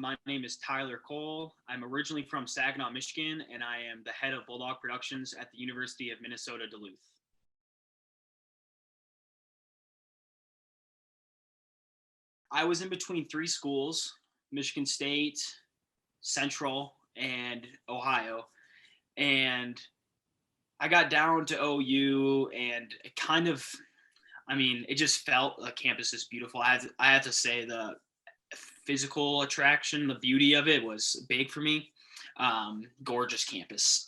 My name is Tyler Cole. I'm originally from Saginaw, Michigan, and I am the head of Bulldog Productions at the University of Minnesota, Duluth. I was in between three schools, Michigan State, Central, and Ohio. And I got down to OU and it kind of, it just felt like campus is beautiful. I had to say the physical attraction, the beauty of it was big for me. Gorgeous campus.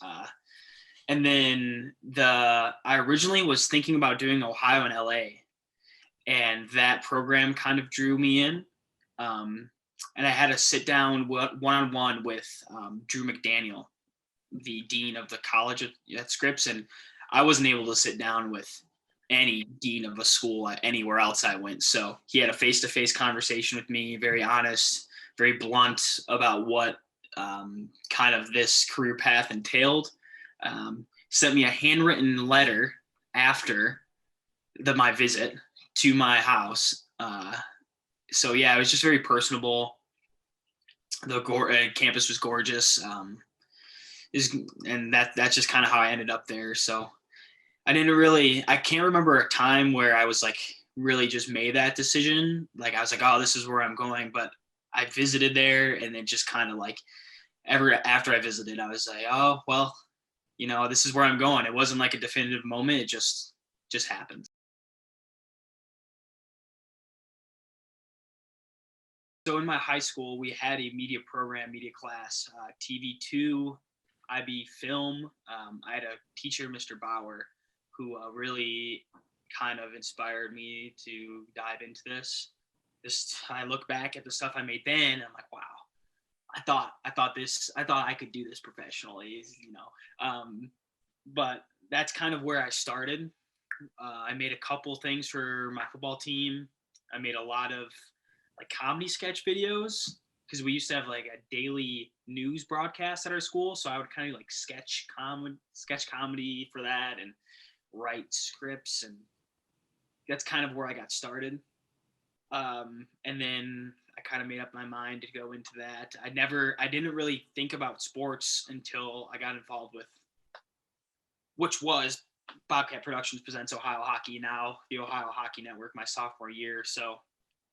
And then I originally was thinking about doing Ohio and LA, and that program kind of drew me in. And I had a sit down one-on-one with Drew McDaniel, the dean of the college at Scripps, and I wasn't able to sit down with any dean of a school anywhere else I went. So he had a face-to-face conversation with me, very honest, very blunt about what kind of this career path entailed. Sent me a handwritten letter after my visit to my house. So yeah, it was just very personable. The campus was gorgeous. And that's just kind of how I ended up there. So I can't remember a time where I was like really just made that decision. Like I was like, oh, this is where I'm going. But I visited there, and then just kind of like after I visited, I was like, oh, well, this is where I'm going. It wasn't like a definitive moment. It just happened. So in my high school, we had a media class, TV2, IB film. I had a teacher, Mr. Bauer, who really kind of inspired me to dive into this. I look back at the stuff I made then, and I'm like, wow, I thought I could do this professionally, but that's kind of where I started. I made a couple things for my football team. I made a lot of like comedy sketch videos, because we used to have like a daily news broadcast at our school. So I would kind of like sketch comedy for that and write scripts, and that's kind of where I got started. And then I kind of made up my mind to go into that. I didn't really think about sports until I got involved with, which was Bobcat Productions presents Ohio Hockey, now the Ohio Hockey Network, my sophomore year. So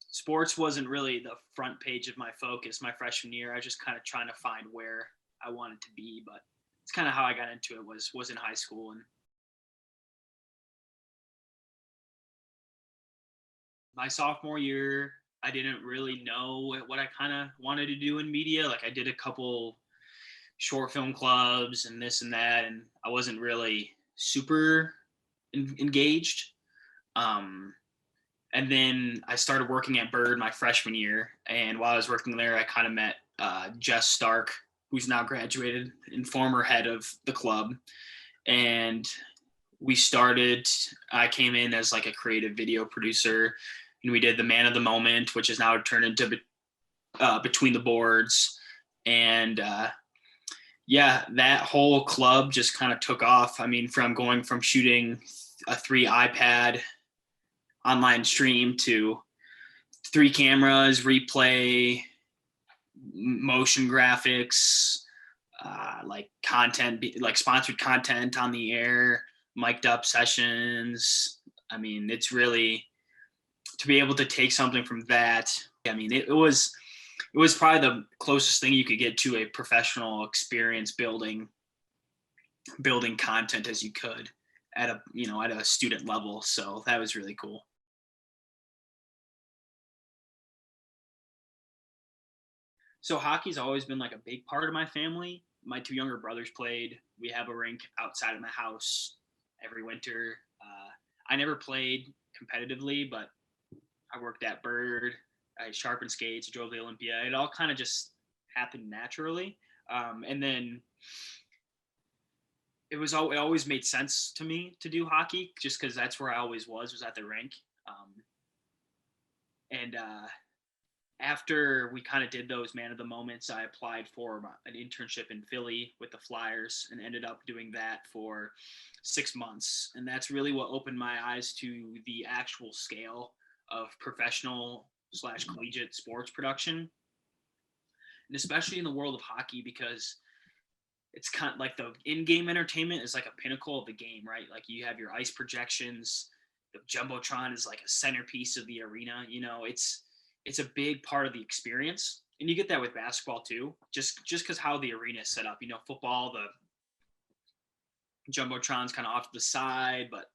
sports wasn't really the front page of my focus my freshman year. I was just kind of trying to find where I wanted to be, but it's kind of how I got into it was in high school. And my sophomore year, I didn't really know what I kind of wanted to do in media. Like I did a couple short film clubs and this and that, and I wasn't really super engaged. And then I started working at Bird my freshman year. And while I was working there, I kind of met Jess Stark, who's now graduated and former head of the club. And I came in as like a creative video producer, and we did the Man of the Moment, which is now turned into Between the Boards. And that whole club just kind of took off. From going from shooting a 3 iPad online stream to 3 cameras, replay, motion graphics, like content, like sponsored content on the air, mic'd up sessions. It's really, to be able to take something from that. It was probably the closest thing you could get to a professional experience building content as you could at a student level. So that was really cool. So hockey's always been like a big part of my family. My 2 younger brothers played. We have a rink outside of my house every winter. I never played competitively, but I worked at Bird. I sharpened skates, drove the Olympia. It all kind of just happened naturally. And then it always made sense to me to do hockey, just because that's where I always was at the rink. And after we kind of did those Man of the Moments, I applied for an internship in Philly with the Flyers and ended up doing that for 6 months. And that's really what opened my eyes to the actual scale of professional / collegiate sports production. and especially in the world of hockey, because it's kind of like the in-game entertainment is like a pinnacle of the game, right? Like you have your ice projections, the jumbotron is like a centerpiece of the arena. It's a big part of the experience, and you get that with basketball too. Just because how the arena is set up. Football, the jumbotron's kind of off to the side, but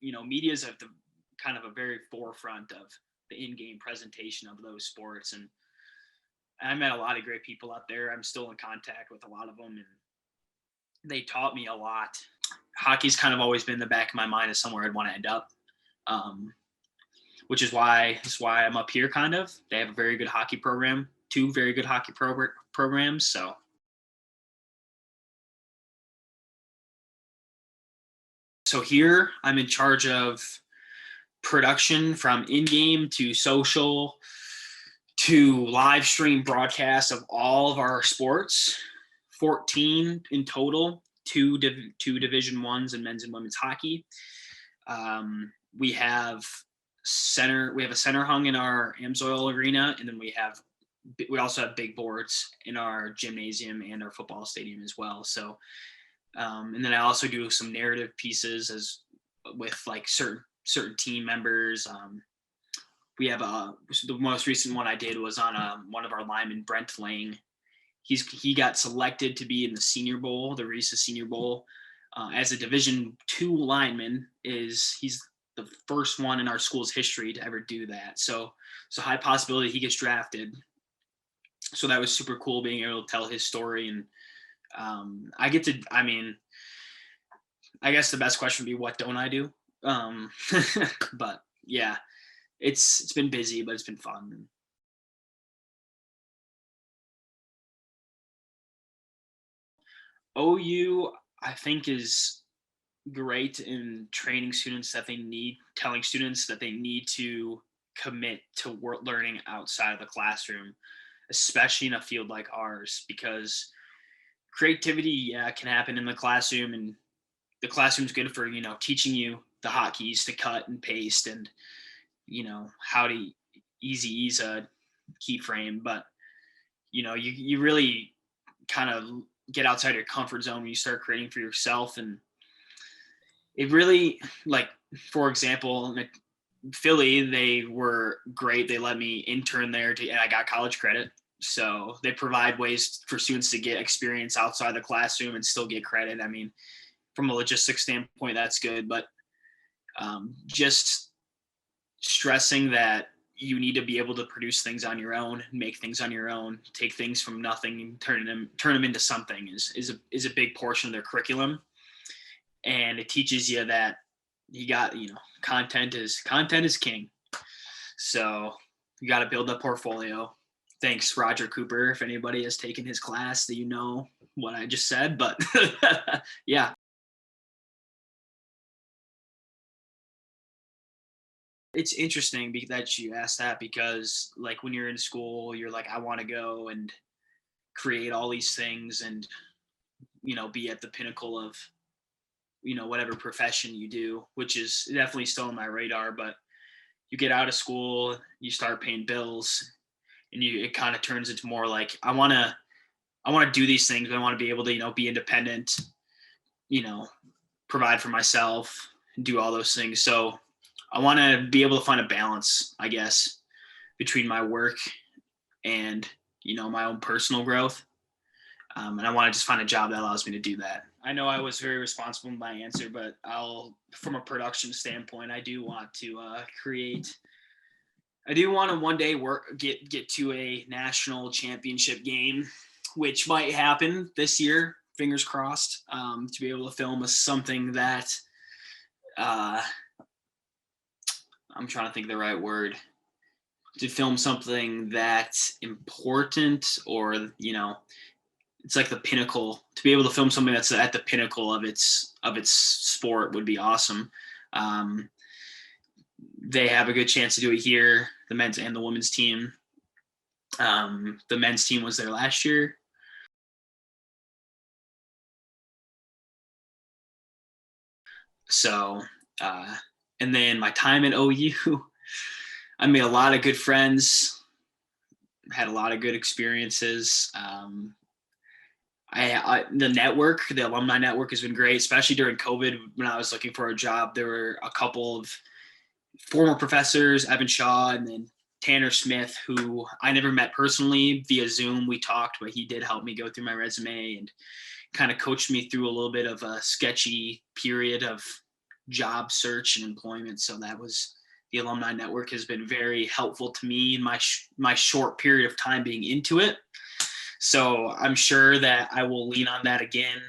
media's at the kind of a very forefront of the in-game presentation of those sports. And I met a lot of great people out there. I'm still in contact with a lot of them, and they taught me a lot. Hockey's kind of always been in the back of my mind as somewhere I'd want to end up, which is why I'm up here. Kind of, they have a very good hockey program, two very good hockey programs. So here I'm in charge of production from in-game to social to live stream broadcasts of all of our sports, 14 in total, two Division Ones in men's and women's hockey. We have a center hung in our Amsoil arena, and then we also have big boards in our gymnasium and our football stadium as well. So, and then I also do some narrative pieces with like certain team members. We have the most recent one I did was on one of our linemen, Brent Lang. He got selected to be in the Senior Bowl, the Reese's Senior Bowl, as a Division II lineman. He's the first one in our school's history to ever do that. So it's a high possibility he gets drafted. So that was super cool being able to tell his story. And I guess the best question would be, what don't I do? But yeah, it's been busy, but it's been fun. OU, I think, is great in telling students that they need to commit to learning outside of the classroom, especially in a field like ours, because creativity, can happen in the classroom, and the classroom's good for, teaching you the hotkeys to cut and paste and, how to easy ease a keyframe. But, you really kind of get outside your comfort zone when you start creating for yourself. And it really, like, for example, Philly, they were great. They let me intern there and I got college credit. So they provide ways for students to get experience outside the classroom and still get credit. I mean, from a logistics standpoint, that's good. But just stressing that you need to be able to produce things on your own, make things on your own, take things from nothing and turn them into something is a big portion of their curriculum. And it teaches you that content is king. So you got to build a portfolio. Thanks, Roger Cooper. If anybody has taken his class, that what I just said, but yeah. It's interesting that you asked that, because like when you're in school, you're like, I want to go and create all these things and, be at the pinnacle of, whatever profession you do, which is definitely still on my radar. But you get out of school, you start paying bills, and it kind of turns into more like, I want to do these things, but I want to be able to, be independent, provide for myself and do all those things. So I want to be able to find a balance, I guess, between my work and, my own personal growth. And I want to just find a job that allows me to do that. I know I was very responsible in my answer, but from a production standpoint, I do want to create. I do want to one day get to a national championship game, which might happen this year. Fingers crossed. To be able to film something that I'm trying to think of the right word. To film something that's important, or it's like the pinnacle. To be able to film something that's at the pinnacle of its sport would be awesome. They have a good chance to do it here, the men's and the women's team. The men's team was there last year. So, and then my time at OU, I made a lot of good friends. Had a lot of good experiences. The alumni network has been great, especially during COVID when I was looking for a job. There were a couple of former professors, Evan Shaw and then Tanner Smith, who I never met personally via Zoom. We talked, but he did help me go through my resume and kind of coached me through a little bit of a sketchy period of job search and employment. So that was the alumni network has been very helpful to me in my short period of time being into it. So I'm sure that I will lean on that again